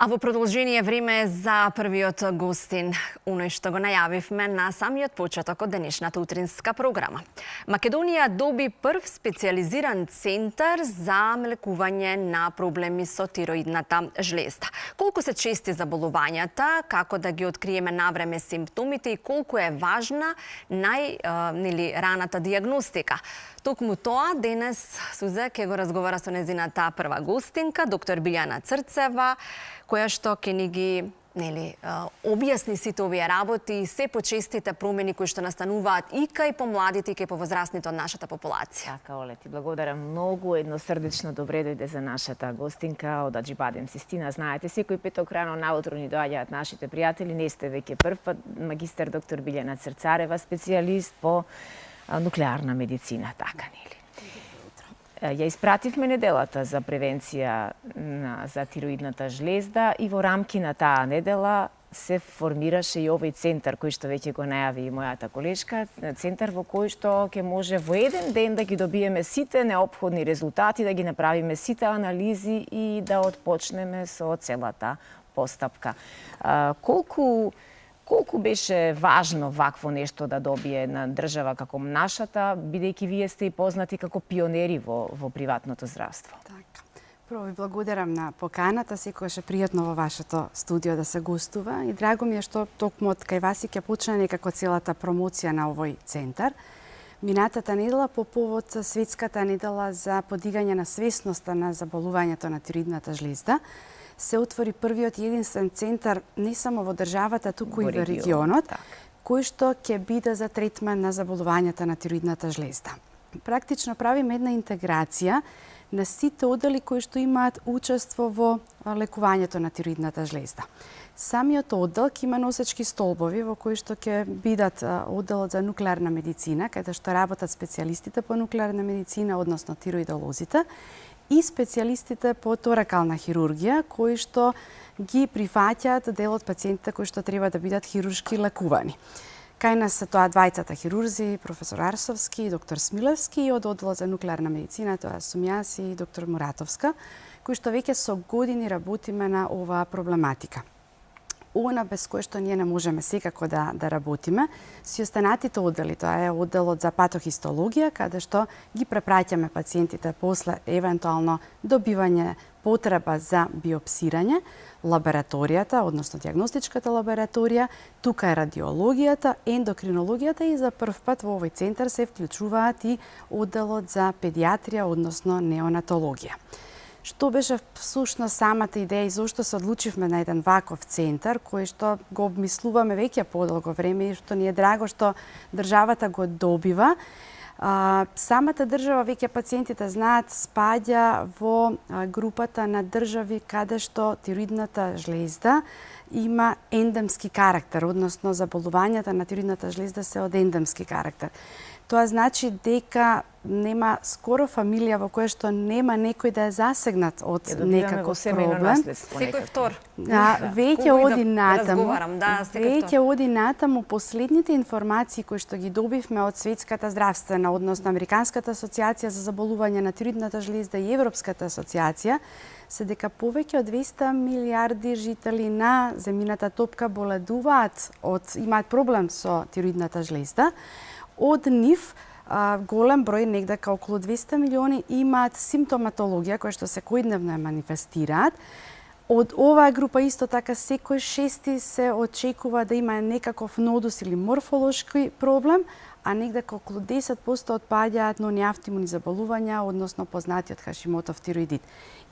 А во продолжение време за првиот гостин, оној што го најавивме на самиот почеток од денешната утринска програма. Македонија доби прв специјализиран центар за лекување на проблеми со тироидната жлезда. Колку се чести заболувањата, како да ги откриеме навреме симптомите и колку е важна раната дијагностика. Токму тоа, денес Сузе ќе го разговара со незината прва гостинка, доктор Билјана Црцева, која што ќе ни ги објасни сите овие работи и се почестите промени кои што настануваат и кај помладите и кај повозрастните од нашата популација. Така, Оле, ти благодарам многу, едносрдечно добре дојде за нашата гостинка од Аџибадем Систина. Знаете, секој петок рано наутро ни доаѓаат нашите пријатели, не сте веќе прв пат, магистер доктор Билјана Црцарева, специјалист по нуклеарна медицина, така нели. Ја испративме неделата за превенција за тироидната жлезда и во рамки на таа недела се формираше и овој центар кој што веќе го најави и мојата колешка, центар во кој што ќе може во еден ден да ги добиеме сите неопходни резултати, да ги направиме сите анализи и да отпочнеме со целата постапка. Колку беше важно вакво нешто да добие на држава како нашата, бидејќи вие сте и познати како пионери во приватното здравство? Така. Прво ви благодарам на поканата, секогаш е пријатно во вашето студио да се гостува и драго ми е што токму од кај вас ќе почне некако целата промоција на овој центар. Минатата недела по повод светската недела за подигање на свесноста на заболувањето на тироидната жлезда, се отвори првиот единствен центар не само во државата, туку и во регионот, кој што ќе биде за третман на заболувањата на тироидната жлезда. Практично правиме една интеграција на сите одели кои што имаат учество во лекувањето на тироидната жлезда. Самиот оддел ќе има носечки столбови во кои што ќе бидат одделот за нуклеарна медицина, каде што работат специјалистите по нуклеарна медицина, односно тироидолозите, и специјалистите по торакална хирургија, кои што ги прифаќаат дел од пациентите кои што треба да бидат хируршки лекувани. Кај нас се тоа двајцата хирурзи, професор Арсовски и доктор Смилевски, и од одделот за нуклеарна медицина, тоа сум јас и доктор Муратовска, кои што веќе со години работиме на оваа проблематика. Она без кој што ние не можеме секако да работиме, си останатите оддели, тоа е одделот за патохистологија, каде што ги препраќаме пациентите после евентуално добивање потреба за биопсирање, лабораторијата, односно дијагностичката лабораторија, тука е радиологијата, ендокринологијата и за прв пат во овој центар се вклучуваат и одделот за педиатрија, односно неонатологија. Што беше всушност самата идеја и зошто се одлучивме на еден ваков центар, кој што го обмислуваме веќе подолго време и што ни е драго што државата го добива. Самата држава, веќе пациентите знаат, спаѓа во групата на држави каде што тироидната жлезда има ендемски карактер, односно заболувањата на тироидната жлезда се од ендемски карактер. Тоа значи дека нема скоро фамилија во која што нема некој да е засегнат од некаков проблем. Секој втор. Веќе оди натаму. Веќе оди натаму. Последните информации кои што ги добивме од Светската здравствена, односно Американската асоциација за заболување на тироидната жлезда и Европската асоциација, се дека повеќе од 200 милиарди жители на земјината топка боледуваат имаат проблем со тироидната жлезда. Од нив голем број, негде околу 200 милиони, имаат симптоматологија која што секојдневно ја манифестираат. Од оваа група исто така секој шести се очекува да има некаков нодус или морфолошки проблем, а негде околу 10% отпаѓаат нониавтимуни заболувања, односно познатиот Хашимотов тироидит.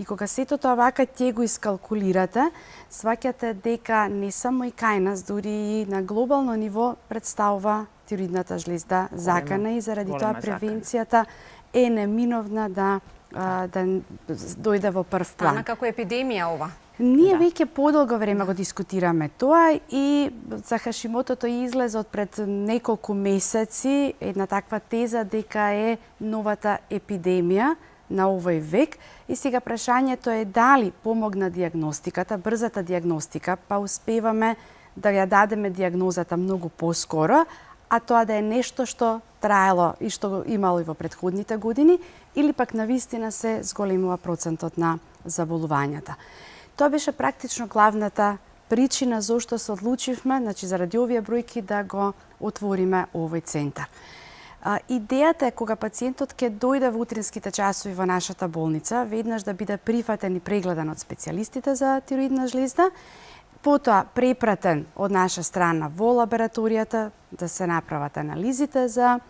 И кога сето тоа вака ќе го искалкулирате, сваќате дека не само и кај нас, дури и на глобално ниво представува тироидната жлезда закана и заради тоа превенцијата е неминовна да дојде во прв план. Стана како епидемија ова. Ние веќе подолго време го дискутираме тоа и за Хашимотото излезе од пред неколку месеци една таква теза дека е новата епидемија на овој век и сега прашањето е дали помогна дијагностиката, брзата дијагностика, па успеваме да ја дадеме дијагнозата многу поскоро, а тоа да е нешто што траело и што имало и во претходните години, или пак навистина се зголемува процентот на заболувањата. Тоа беше практично главната причина зошто се одлучивме, заради овие бројки, да го отвориме овој центар. Идејата е кога пациентот ќе дојде во утринските часови во нашата болница, веднаш да биде прифатен и прегледан од специјалистите за тироидна жлезда, потоа препратен од наша страна во лабораторијата да се направат анализите за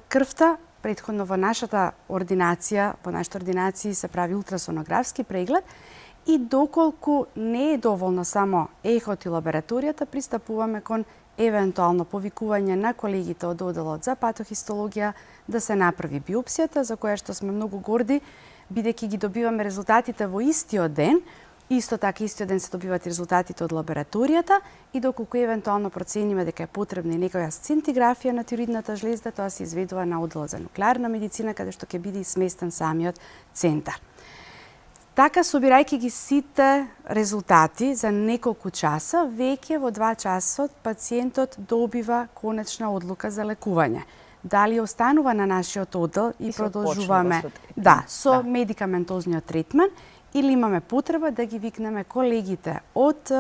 крвта. Претходно во нашата ординација се прави ултрасонографски преглед и доколку не е доволно само ехот и лабораторијата, пристапуваме кон евентуално повикување на колегите од оделот за патохистологија да се направи биопсијата, за која што сме многу горди, бидејќи ги добиваме резултатите во истиот ден. Исто така истиот ден се добиваат резултатите од лабораторијата и доколку евентуално процениме дека е потребна и некоја сцинтиграфија на тироидната жлезда, тоа се изведува на оделот за нуклеарна медицина, каде што ќе биде сместен самиот центар. Така, собирајќи ги сите резултати за неколку часа, веќе во 2 часот пациентот добива конечна одлука за лекување. Дали останува на нашиот одел и продолжуваме со медикаментозниот третман, или имаме потреба да ги викнеме колегите од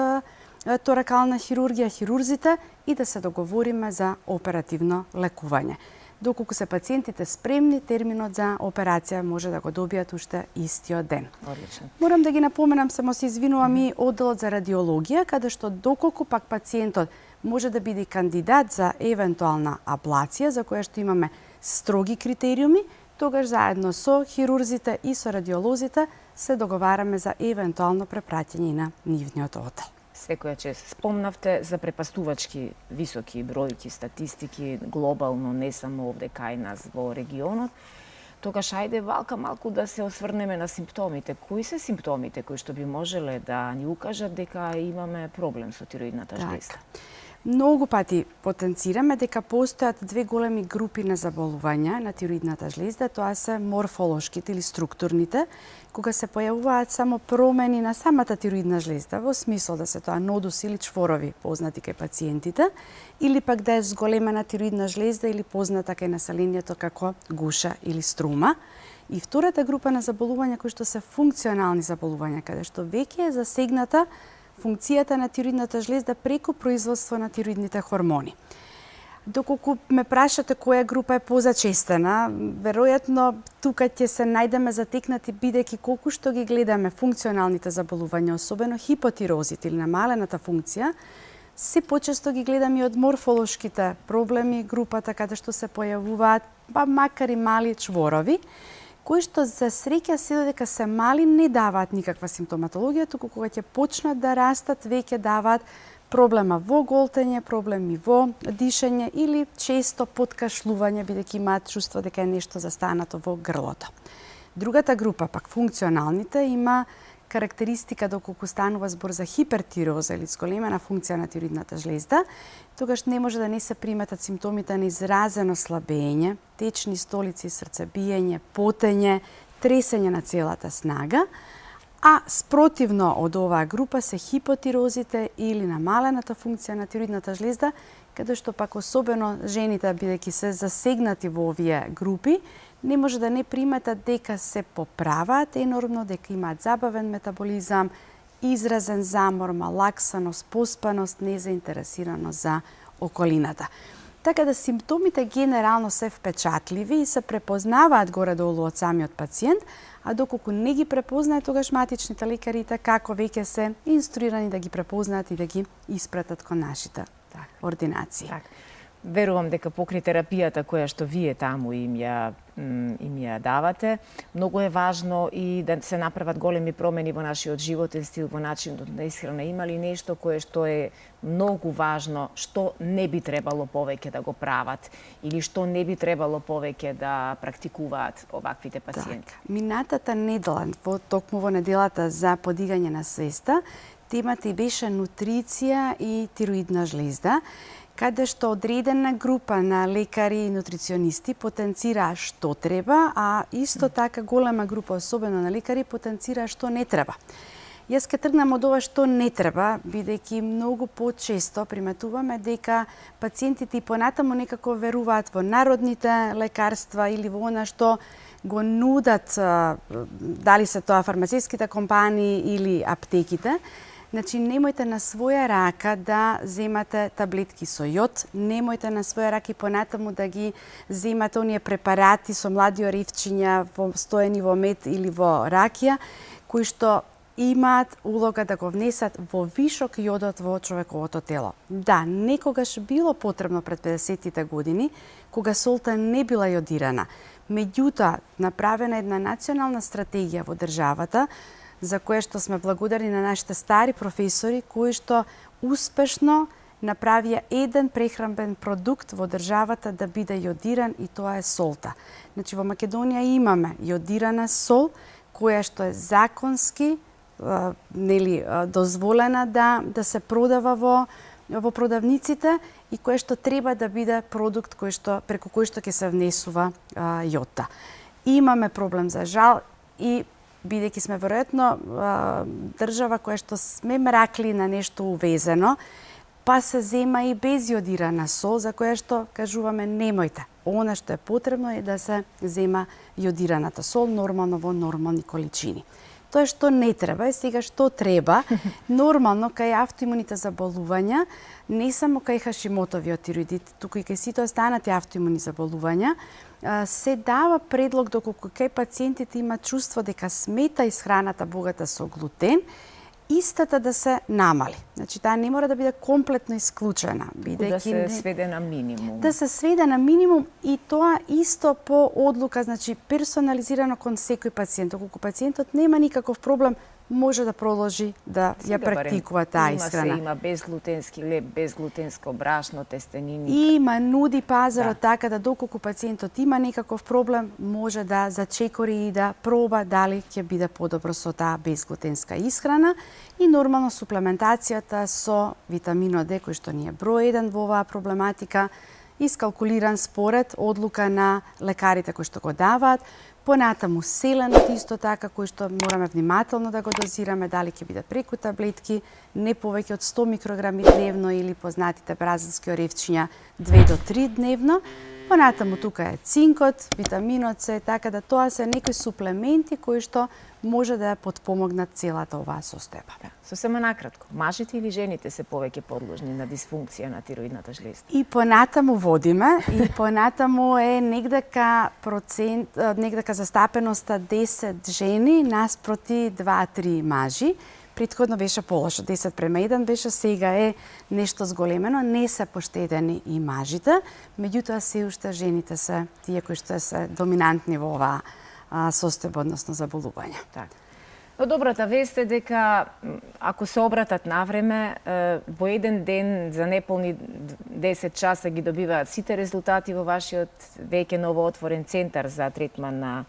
торакална хирургија, хирурзите, и да се договориме за оперативно лекување. Доколку се пациентите спремни, терминот за операција може да го добијат уште истиот ден. Одлично. Морам да ги напоменам, само се извинувам, и одделот за радиологија, каде што доколку пак пациентот може да биде кандидат за евентуална аблација, за која што имаме строги критериуми, тогаш заедно со хирурзите и со радиолозите се договараме за евентуално препраќање на нивниот одел. Секоја чест спомнавте за препастувачки високи бројки, статистики, глобално, не само овде кај нас во регионот. Тогаш ајде валка малку да се осврнеме на симптомите. Кои се симптомите кои што би можеле да ни укажат дека имаме проблем со тироидната жлезда? Многу пати потенцираме дека постојат 2 големи групи на заболувања на тироидната жлезда. Тоа се морфолошките или структурните, кога се појавуваат само промени на самата тироидна жлезда, во смисол да се тоа нодуси или чворови познати кај пациентите, или пак да е зголемена тироидна жлезда или позната кај населението како гуша или струма. И втората група на заболувања кои што се функционални заболувања, каде што веќе е засегната функцијата на тироидната жлезда преку производство на тироидните хормони. Доколку ме прашате која група е позачестена, веројатно тука ќе се најдеме затекнати, бидејќи колку што ги гледаме функционалните заболувања, особено хипотирозите или намалената функција, се почесто ги гледаме и од морфолошките проблеми, групата каде што се појавуваат, макар и мали чворови, кои што за среќа се додека се мали не даваат никаква симптоматологија, туку кога ќе почнат да растат, веќе даваат проблема во голтење, проблеми во дишење или често подкашлување, бидејќи имаат чувство дека е нешто застанато во грлото. Другата група, пак функционалните, има карактеристика доколку станува збор за хипертироза или зголемена функција на тироидната жлезда, тогаш не може да не се приметат симптомите на изразено слабење, течни столици, срцебиење, потење, тресење на целата снага, а спротивно од оваа група се хипотирозите или намалената функција на тироидната жлезда, каде што пак особено жените, бидејќи се засегнати во овие групи, не може да не приметат дека се поправаат енормно, дека имаат забавен метаболизам, изразен замор, малаксаност, поспаност, незаинтересираност за околината. Така да симптомите генерално се впечатливи и се препознаваат горе-долу од самиот пациент, а доколку не ги препознае, тогаш матичните лекарите како веќе се инструирани да ги препознаат и да ги испратат кон нашите ординации. Верувам дека покрај терапијата која што вие таму им ја давате, многу е важно и да се направат големи промени во нашиот животен стил, во начинот на исхрана. Има ли нешто кое што е многу важно, што не би требало повеќе да го прават или што не би требало повеќе да практикуваат оваквите пациенти? Минатата недела, токму во неделата за подигање на свеста, темата и беше нутриција и тироидна жлезда, каде што одредена група на лекари и нутриционисти потенцираа што треба, а исто така голема група, особено на лекари, потенцираа што не треба. Јас ке тргнам од ова што не треба, бидејќи многу почесто приметуваме дека пациентите и понатаму некако веруваат во народните лекарства или во она што го нудат, дали се тоа фармацевските компании или аптеките. Значи, немојте на своја рака да земате таблетки со јод, немојте на своја рака и понатаму да ги земате оние препарати со млади оревчиња стоени во мед или во ракија, кои што имаат улога да го внесат во вишок јодот во човековото тело. Да, некогаш било потребно пред 50-тите години, кога солта не била јодирана. Меѓутоа, направена една национална стратегија во државата, за кое што сме благодарни на нашите стари професори, кои што успешно направија еден прехранбен продукт во државата да биде јодиран, и тоа е солта. Значи, во Македонија имаме јодирана сол, која што е законски дозволена да се продава во продавниците и кој што треба да биде продукт преку кој што ќе се внесува јодта. Имаме проблем, за жал, и бидејќи сме веројатно држава која што сме мракли на нешто увезено, па се зема и без јодирана сол, за која што кажуваме немојте. Она што е потребно е да се зема јодираната сол нормално во нормални количини. Тоа што не треба, сега што треба, нормално кај автоимуните заболувања, не само кај Хашимотовиот тироидит, туку и кај сите останати автоимуни заболувања, се дава предлог доколку кај пациентите има чувство дека смета исхраната богата со глутен, истата да се намали. Значи, таа не мора да биде комплетно исклучена. Да се сведе на минимум. Да се сведе на минимум, и тоа исто по одлука, значи персонализирано кон секој пациент. Доколку пациентот нема никаков проблем, може да продолжи да ја практикува таа исхрана. Има безглутенски леб, безглутенско брашно, тестенини. Има, нуди пазарот така да доколку пациентот има некаков проблем, може да зачекори и да проба дали ќе биде подобро со таа безглутенска исхрана, и нормално суплементацијата со витаминот Д, кој што ни е број 1 во оваа проблематика, искалкулиран според одлука на лекарите кои што го даваат. Понатаму селенот исто така, кој што мораме внимателно да го дозираме, дали ќе биде преку таблетки, не повеќе од 100 микрограми дневно или познатите бразилски оревчиња 2 до 3 дневно. Понатаму тука е цинкот, витаминот С, така да тоа се некои суплементи кои што може да ја подпомогнат целата оваа состојба. Да. Сосема накратко, мажите или жените се повеќе подложни на дисфункција на тироидната жлезда? И понатаму водиме, и понатаму е негдека застапеноста 10 жени наспроти 2-3 мажи. Предходно беше полошо, 10:1 беше, сега е нешто зголемено, не се поштедени и мажите, меѓутоа се уште жените се тие кои што се доминантни во оваа состојба, односно заболување. Так. Но добрата вест е дека ако се обратат навреме, во еден ден за неполни 10 часа ги добиваат сите резултати во вашиот веќе новоотворен центар за третман на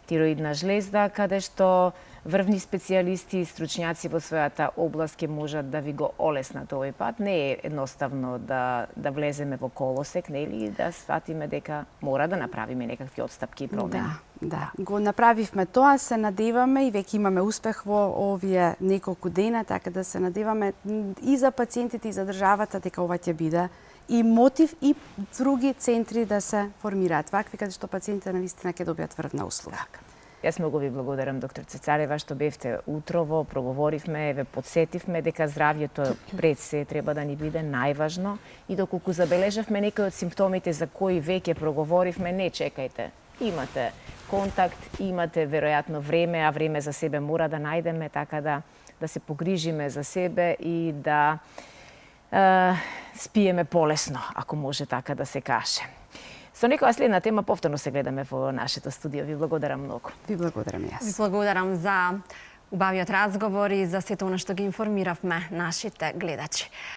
тироидна жлезда, каде што врвни специјалисти и стручњаци во својата област ќе можат да ви го олеснат овој пат. Не е едноставно да влеземе во колосек, нели, да сватиме дека мора да направиме некакви отстапки и промени. Да, го направивме тоа, се надеваме и веќе имаме успех во овие неколку дена, така да се надеваме и за пациентите и за државата дека ова ќе биде и мотив и други центри да се формираат вакви, каде што пациентите навистина ќе добијат врвна услуга. Јас многу ви благодарам, доктор Цецарева, што бевте утрово, проговоривме, ве подсетивме дека здравјето пред се треба да ни биде најважно, и доколку забележавме некои од симптомите за кои веќе проговоривме, не чекајте. Имате контакт, имате веројатно време, а време за себе мора да најдеме, така да се погрижиме за себе и да спиеме полесно, ако може така да се каже. Со некоја следна тема повторно се гледаме во нашето студио. Ви благодарам многу. Ви благодарам јас. Ви благодарам за убавиот разговор и за сето она што ги информиравме нашите гледачи.